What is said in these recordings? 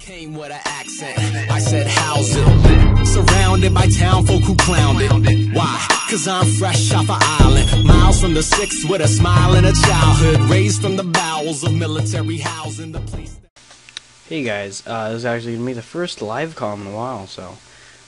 Came with an accent. I said, how's it? Surrounded by town folk who clowned it. Why? Cause I'm fresh off an island. Miles from the six with a smile and a childhood. Raised from the bowels of military housing. The place. Hey guys, this is actually going to be the first live call in a while, so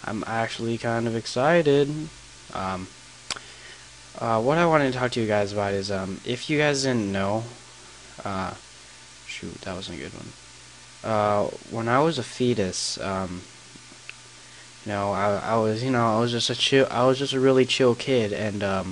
I'm actually kind of excited. What I wanted to talk to you guys about is, if you guys didn't know, shoot, that wasn't a good one. When I was a fetus, I was just a really chill kid, and I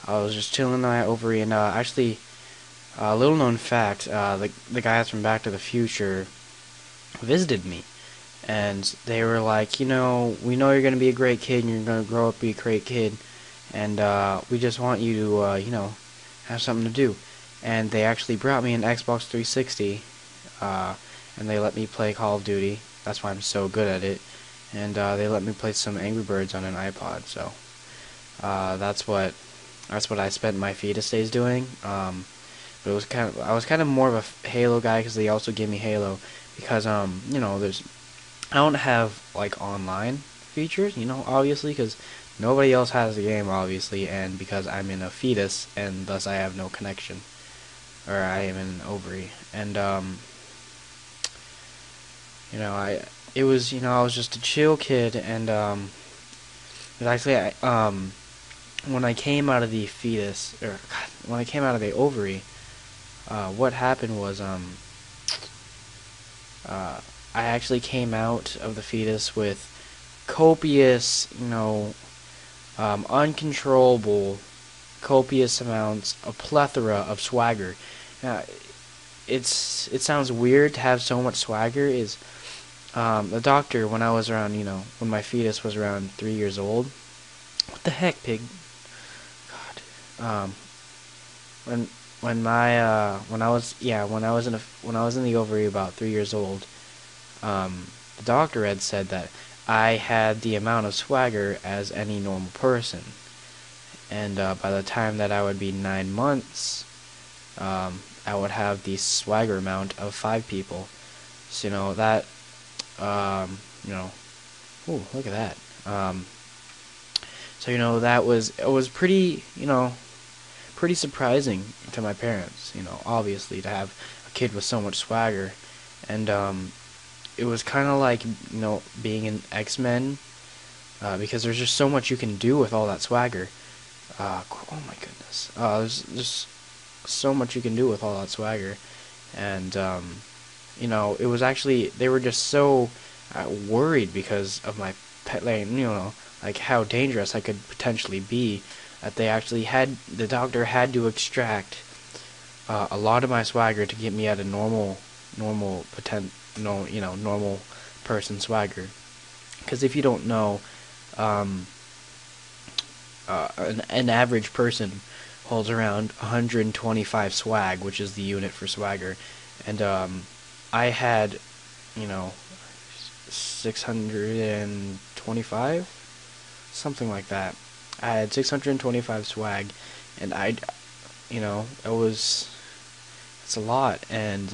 was just chilling in my ovary. And actually, a little known fact, the guys from Back to the Future visited me, and they were like, we know you're gonna be a great kid, and you're gonna grow up to be a great kid, and we just want you to, have something to do. And they actually brought me an Xbox 360. And they let me play Call of Duty. That's why I'm so good at it. And they let me play some Angry Birds on an iPod. So that's what I spent my fetus days doing. But I was kind of more of a Halo guy, because they also gave me Halo, because I don't have like online features, obviously, because nobody else has the game, obviously, and because I'm in a fetus, and thus I have no connection, or I am in an ovary, and I was just a chill kid, and actually, when I came out of the fetus, when I came out of the ovary, what happened was, I actually came out of the fetus with copious, uncontrollable, copious amounts, a plethora of swagger. Now, it sounds weird to have so much swagger. The doctor, when I was around, when my fetus was around 3 years old. What the heck, pig? God. When I was in the ovary about 3 years old, the doctor had said that I had the amount of swagger as any normal person, and by the time that I would be 9 months, I would have the swagger amount of 5 people. So that. Ooh, look at that. It was pretty, pretty surprising to my parents, obviously, to have a kid with so much swagger. And it was kind of like, being in X-Men, because there's just so much you can do with all that swagger. Oh my goodness. There's just so much you can do with all that swagger. And it was actually, they were just so worried because of my pet, like how dangerous I could potentially be, that the doctor had to extract a lot of my swagger to get me at a normal person swagger. Because if you don't know, an average person holds around 125 swag, which is the unit for swagger, and I had, 625, something like that. I had 625 swag, and it's a lot, and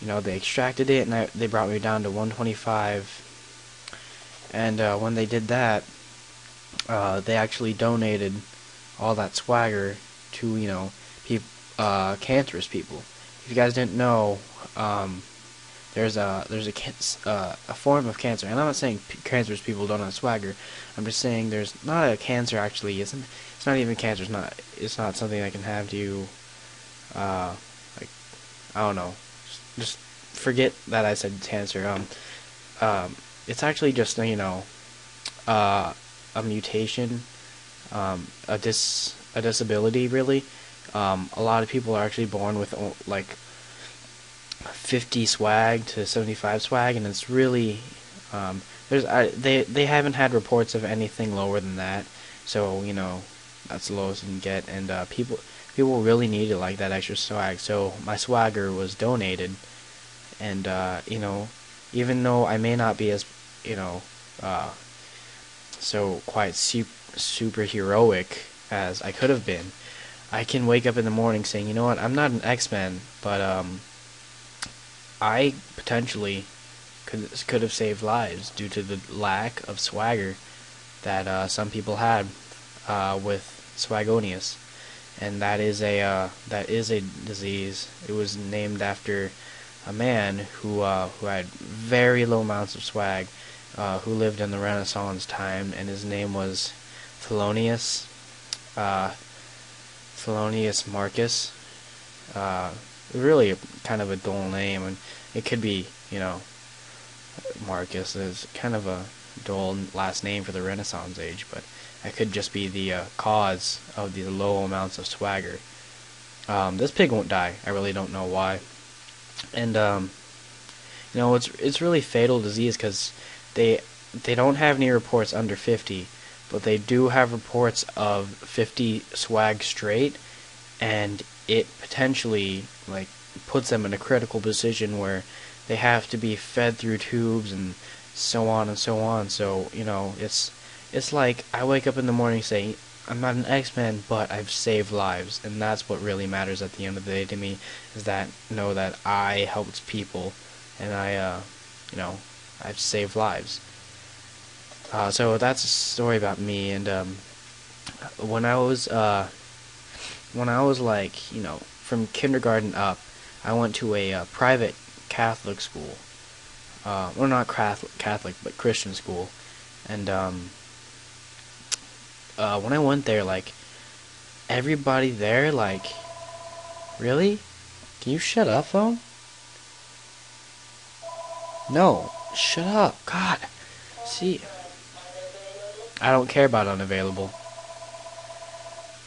they extracted it, and they brought me down to 125, and when they did that, they actually donated all that swagger to, cancerous people. If you guys didn't know, there's a form of cancer, and I'm not saying cancerous people don't have swagger. I'm just saying there's not a cancer actually. It's not even cancer. It's not something that can have to you. I don't know. Just forget that I said cancer. It's actually just a mutation, a disability really. A lot of people are actually born with like 50 swag to 75 swag, and it's really they haven't had reports of anything lower than that. So that's the lowest you can get, and people really needed like that extra swag. So my swagger was donated, and even though I may not be as so quite super heroic as I could have been, I can wake up in the morning saying, I'm not an X-Men, but I potentially could have saved lives due to the lack of swagger that some people had with swagonius, and that is a disease. It was named after a man who had very low amounts of swag, who lived in the Renaissance time, and his name was Thelonious uh, Thelonious Marcus. Really kind of a dull name, and it could be, Marcus is kind of a dull last name for the Renaissance age, but it could just be the cause of the low amounts of swagger. This pig won't die. I really don't know why. And it's really fatal disease because they don't have any reports under 50, but they do have reports of 50 swag straight, and it potentially puts them in a critical position where they have to be fed through tubes and so on and so on. So it's like I wake up in the morning saying I'm not an X-Men, but I've saved lives, and that's what really matters at the end of the day to me, is that know that I helped people, and I've saved lives. So that's a story about me. And when I was from kindergarten up, I went to a private Catholic school. Well, not Catholic, but Christian school. And when I went there, everybody there, really? Can you shut up, phone? No, shut up. God. See, I don't care about unavailable.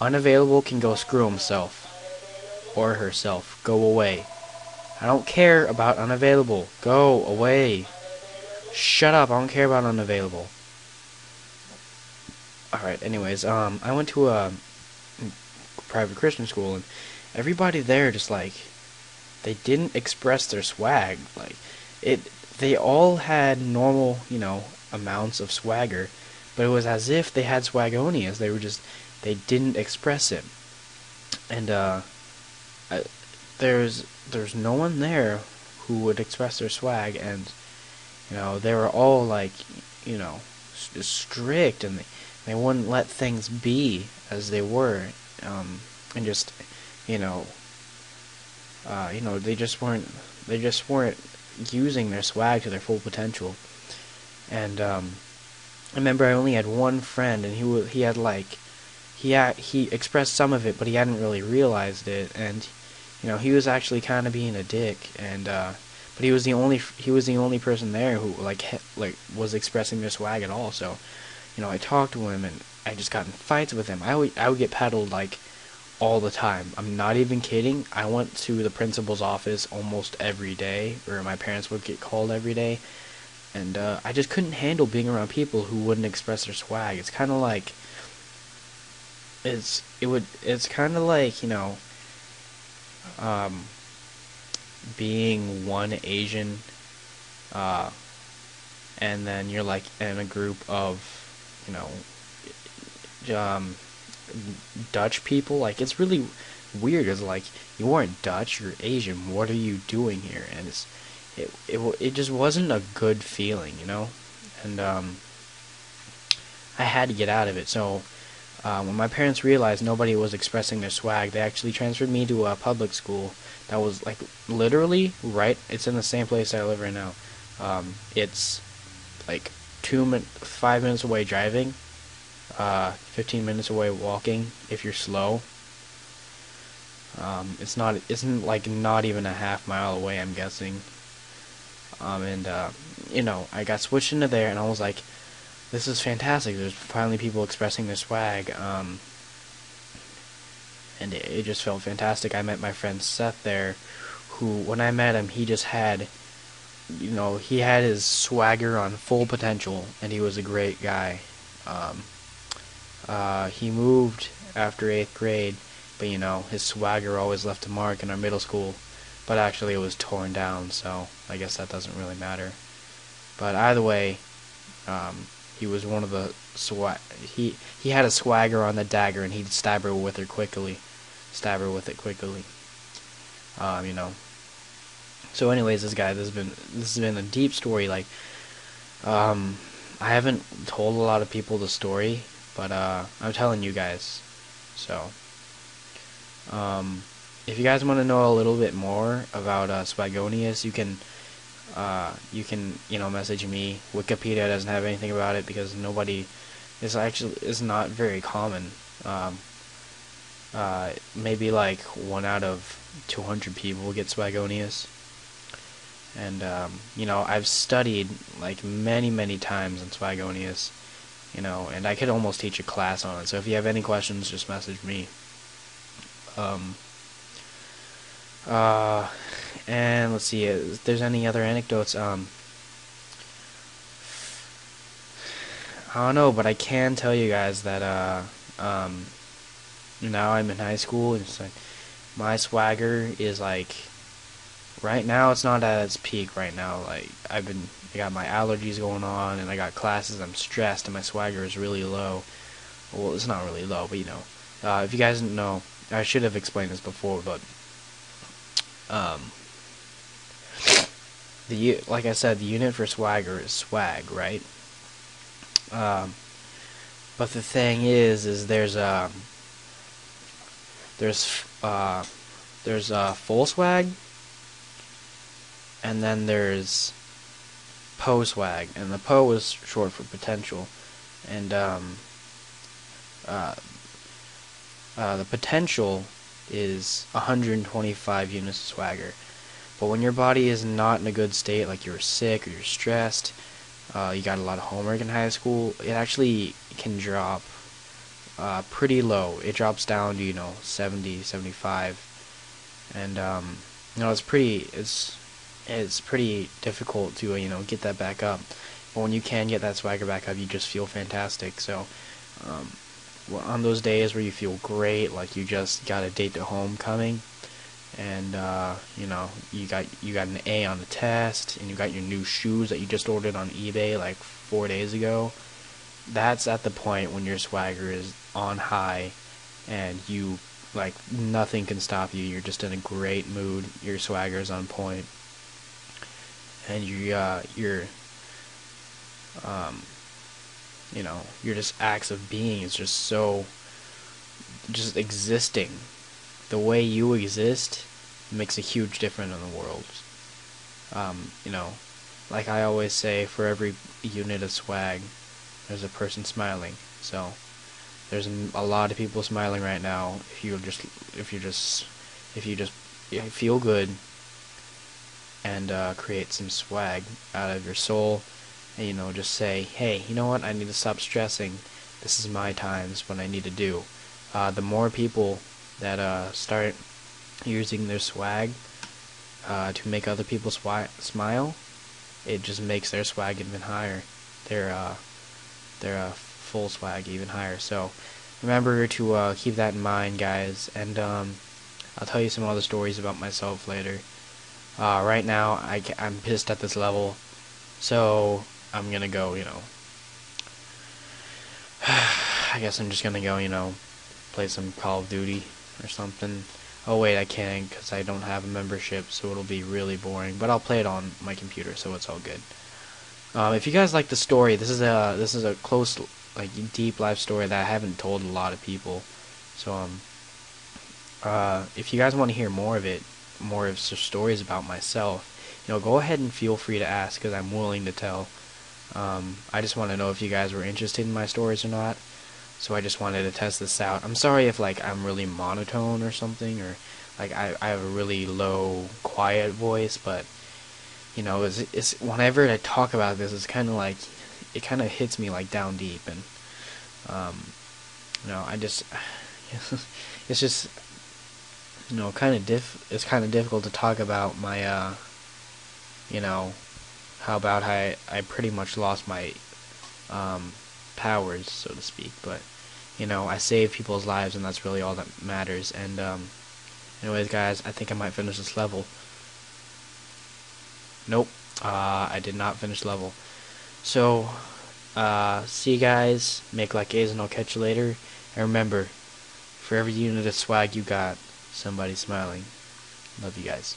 Unavailable can go screw himself. Or herself. Go away. I don't care about unavailable. Go away. Shut up. I don't care about unavailable. Alright, anyways, I went to a private Christian school, and everybody there just, they didn't express their swag. They all had normal, amounts of swagger, but it was as if they had swagonias. They didn't express it. And, there's no one there who would express their swag, and they were all strict, and they wouldn't let things be as they were, and just they just weren't using their swag to their full potential. And I remember I only had one friend, and he expressed some of it, but he hadn't really realized it, and he was actually kind of being a dick, and but he was the only person there who was expressing their swag at all. So I talked to him, and I just got in fights with him. I would get paddled all the time. I'm not even kidding. I went to the principal's office almost every day, or my parents would get called every day, and I just couldn't handle being around people who wouldn't express their swag. It's kind of like being one Asian, and then you're in a group of Dutch people. It's really weird. It's you aren't Dutch, you're Asian. What are you doing here? And it just wasn't a good feeling, And I had to get out of it. So when my parents realized nobody was expressing their swag, they actually transferred me to a public school that was literally right. It's in the same place I live right now. It's 5 minutes away driving, 15 minutes away walking if you're slow. Isn't not even a half mile away, I'm guessing. I got switched into there, and I was like, this is fantastic. There's finally people expressing their swag. And it just felt fantastic. I met my friend Seth there, who, when I met him, he just had, he had his swagger on full potential, and he was a great guy. He moved after 8th grade, but his swagger always left a mark in our middle school, but actually it was torn down, so I guess that doesn't really matter. But either way, he was one of the he had a swagger on the dagger, and he'd stab her with it quickly. So anyways, this has been a deep story. Like, I haven't told a lot of people the story, but I'm telling you guys. So, if you guys want to know a little bit more about Swagonius, you can message me. Wikipedia doesn't have anything about it because nobody is not very common. Maybe like 1 out of 200 people get Swagonius. And I've studied like many times on Swagonius, and I could almost teach a class on it. So if you have any questions, just message me. Um, uh, and let's see if there's any other anecdotes. I don't know, but I can tell you guys that now I'm in high school, and it's like my swagger is like right now it's not at its peak right now. Like I got my allergies going on, and I got classes. I'm stressed, and my swagger is really low. Well, it's not really low, but if you guys didn't know, I should have explained this before, but like I said, the unit for swagger is swag, right? But the thing is there's full swag, and then there's PO swag, and the PO is short for potential, and the potential is 125 units of swagger. But when your body is not in a good state, like you're sick or you're stressed, you got a lot of homework in high school, it actually can drop pretty low. It drops down to 70, 75, and it's pretty difficult to get that back up. But when you can get that swagger back up, you just feel fantastic. So on those days where you feel great, like you just got a date to homecoming, and you got an A on the test, and you got your new shoes that you just ordered on eBay like 4 days ago, that's at the point when your swagger is on high, and you like nothing can stop you. You're just in a great mood. Your swagger is on point, and your just acts of being is just so just existing. The way you exist makes a huge difference in the world. Like I always say, for every unit of swag, there's a person smiling. So there's a lot of people smiling right now. If you just feel good and create some swag out of your soul, and just say, hey, you know what? I need to stop stressing. This is my times when I need to do. The more people that start using their swag to make other people smile, it just makes their swag even higher. Their full swag even higher. So remember to keep that in mind, guys. And I'll tell you some other stories about myself later. Right now, I'm pissed at this level, so I'm gonna go. I guess I'm just gonna go. Play some Call of Duty or something. Oh wait, I can't because I don't have a membership, so it'll be really boring. But I'll play it on my computer, so it's all good. If you guys like the story, this is a close, like deep life story that I haven't told a lot of people. So if you guys want to hear more of some stories about myself, go ahead and feel free to ask because I'm willing to tell. I just want to know if you guys were interested in my stories or not. So I just wanted to test this out. I'm sorry if like I'm really monotone or something, or like I have a really low, quiet voice, but it's whenever I talk about this, it's kind of like it kind of hits me like down deep, and I just it's just it's kind of difficult to talk about my how about I pretty much lost my powers, so to speak, but I save people's lives, and that's really all that matters. And anyways, guys, I think I might finish this level. Nope, I did not finish level. So see you guys, make like A's, and I'll catch you later. And remember, for every unit of swag you got, somebody smiling. Love you guys.